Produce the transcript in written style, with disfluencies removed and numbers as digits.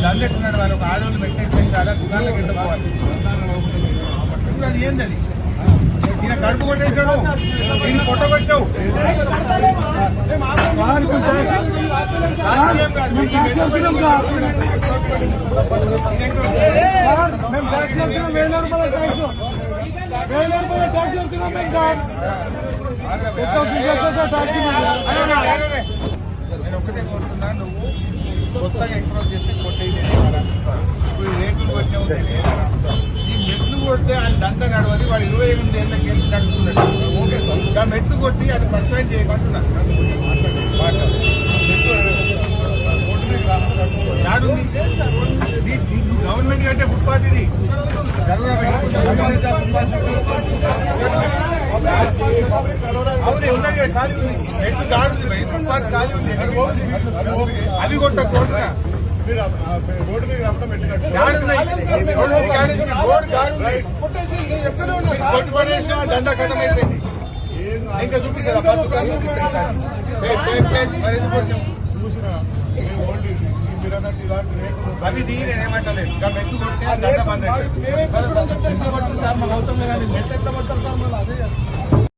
దండెట్టున్నాడు వాళ్ళు ఒక ఆడవాళ్ళు పెట్టేసారా దుకాణాలకు ఎంత పోవాలి ఇప్పుడు అది ఏందని ఈయన కడుపు కొట్టేశాడు ఈయన కొట్టగొట్టావు నేను ఒకటే కోరుతున్నా నువ్వు కొత్తగా ఎంక్రోచ్ చేస్తే కొట్టేది ఇప్పుడు రేకులు కొట్టావు ఈ మెట్లు కొడితే ఆయన దండ నడవది వాడు 28 ఏళ్ళకి వెళ్ళి నడుచుకున్నాడు ఆ మెట్లు కొట్టి అది పర్సనైజ్ చేయమంటున్నా గవర్నమెంట్ కంటే ఫుట్పాత్ ఇది అవును ఉన్నది ఖాళీ ఉంది మెట్లు గాడి ఉంది ఫుట్పాత్ ఖాళీ ఉంది అది కొట్ట కోరుతున్నా దందా కథం అయిపోయింది ఇంకా చూపిస్తారా అవి దీ నేనేమంటలేదు ఇంకా మెట్లు కొట్టే దందా బంద్ అవుతుంది